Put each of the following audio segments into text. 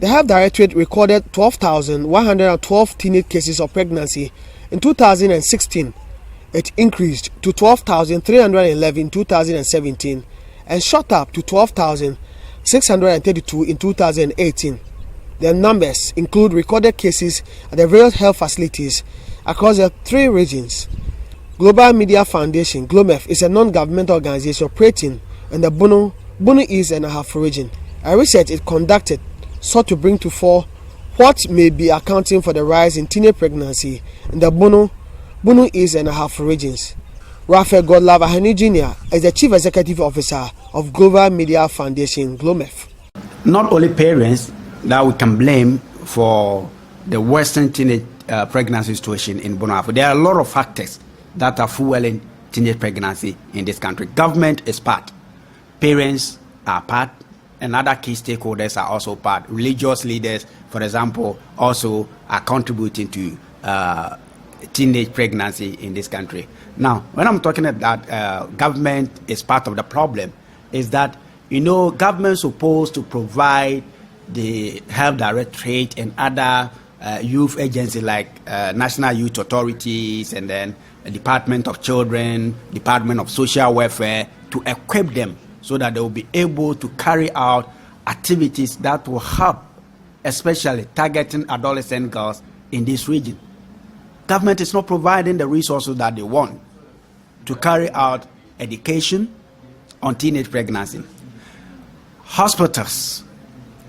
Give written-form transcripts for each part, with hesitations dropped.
The Health Directorate recorded 12,112 teenage cases of pregnancy in 2016. It increased to 12,311 in 2017 and shot up to 12,632 in 2018. The numbers include recorded cases at the various health facilities across the 3 regions. Global Media Foundation, GLOMEF, is a non-governmental organization operating in the Bono East and Ahafo region. A research it conducted sought to bring to fore what may be accounting for the rise in teenage pregnancy in the Bono East and Ahafo regions. Raphael Godlove Ahani Jr. is the Chief Executive Officer of Global Media Foundation, GLOMEF. Not only parents that we can blame for the worsening teenage pregnancy situation in Bono East. There are a lot of factors that are fueling teenage pregnancy in this country. Government is part, parents are part, and other key stakeholders are also part. Religious leaders, for example, also are contributing to teenage pregnancy in this country. Now, when I'm talking about government is part of the problem, is that, government is supposed to provide the Health Directorate and other youth agencies like National Youth Authorities and then the Department of Children, Department of Social Welfare, to equip them so that they will be able to carry out activities that will help, especially targeting adolescent girls in this region. Government is not providing the resources that they want to carry out education on teenage pregnancy. Hospitals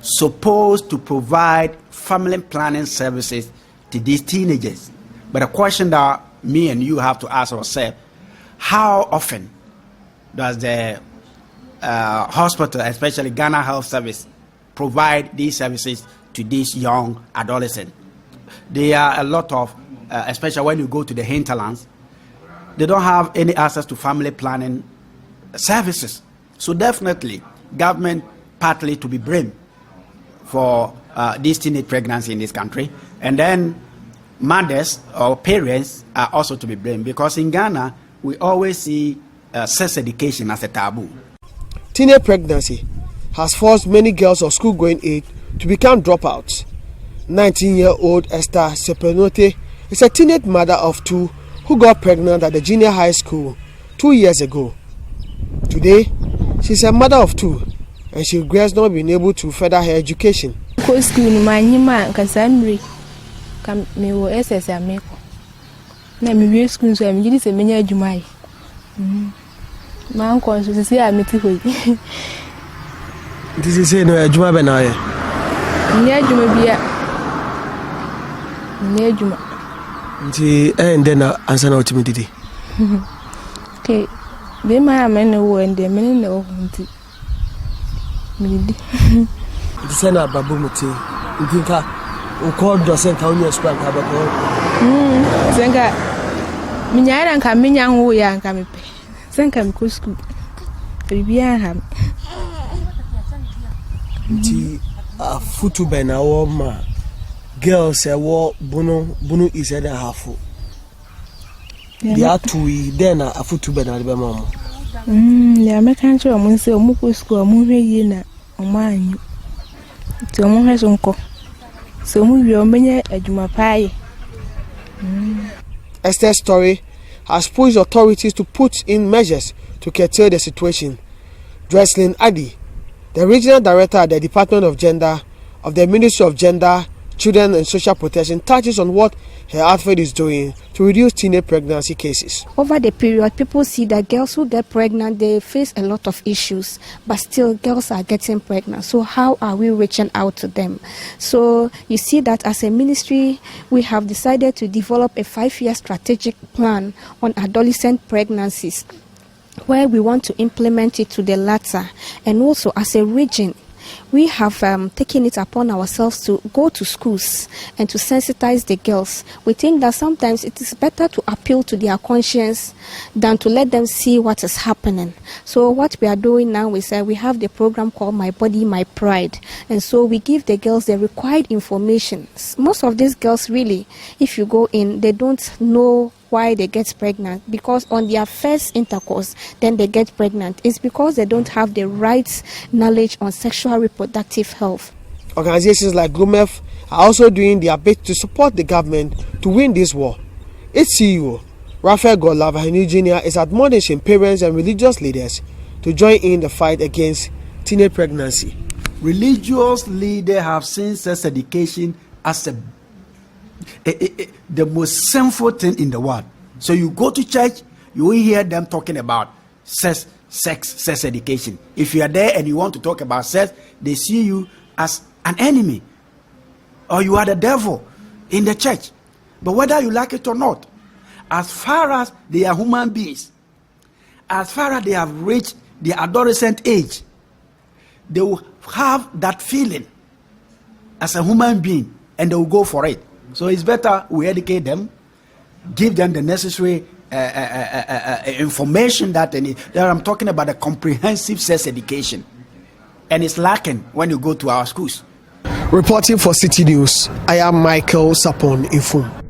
supposed to provide family planning services to these teenagers. But the question that me and you have to ask ourselves, how often does the hospital, especially Ghana Health Service, provide these services to these young adolescents? There are a lot of, especially when you go to the hinterlands, they don't have any access to family planning services. So definitely, government partly to be blamed for this teenage pregnancy in this country. And then mothers or parents are also to be blamed, because in Ghana, we always see sex education as a taboo. Teenage pregnancy has forced many girls of school-going age to become dropouts. 19-year-old Esther Sepenote is a teenage mother of 2 who got pregnant at the junior high school 2 years ago. Today, she's a mother of 2 and she regrets not being able to further her education. This is saying no Juma Benaya. And then answer no timidity. Okay, they might have many and the many no. The Senna Babumuti, you think I called the St. Tony Square. Zenga Minyara and Kaminya who ya and Kamipe. Zenka Kusku. Bibiaham. A futu bena ma girls a war Bono East and Ahafo. They are 2 then a futu bena the mama. The American children say Mukusku a movie yena or mine. To Moha's uncle. So move your many a Jumapai. Esther's story has pushed authorities to put in measures to curtail the situation. Dreslin Addy, the regional director at the Department of Gender of the Ministry of Gender, Children and Social Protection, touches on what her outfit is doing to reduce teenage pregnancy cases. Over the period, people see that girls who get pregnant, they face a lot of issues, but still girls are getting pregnant. So how are we reaching out to them? So you see that as a ministry, we have decided to develop a 5-year strategic plan on adolescent pregnancies, where we want to implement it to the latter. And also as a region, we have taken it upon ourselves to go to schools and to sensitize the girls. We think that sometimes it is better to appeal to their conscience than to let them see what is happening. So what we are doing now is we have the program called My Body, My Pride. And so we give the girls the required information. Most of these girls really, if you go in, they don't know why they get pregnant, because on their first intercourse, then they get pregnant. It's because they don't have the right knowledge on sexual reproductive health. Organizations like GLOMEF are also doing their bit to support the government to win this war. Its CEO, Raphael Golavahenu Jr., is admonishing parents and religious leaders to join in the fight against teenage pregnancy. Religious leaders have seen sex education as the most sinful thing in the world. So you go to church, you will hear them talking about sex education. If you are there and you want to talk about sex, they see you as an enemy, or you are the devil in the church. But whether you like it or not, as far as they are human beings, as far as they have reached the adolescent age, they will have that feeling as a human being, and they will go for it. So it's better we educate them, give them the necessary information that they need. There I'm talking about a comprehensive sex education, and it's lacking when you go to our schools. Reporting for City News, I am Michael Sapon Infum.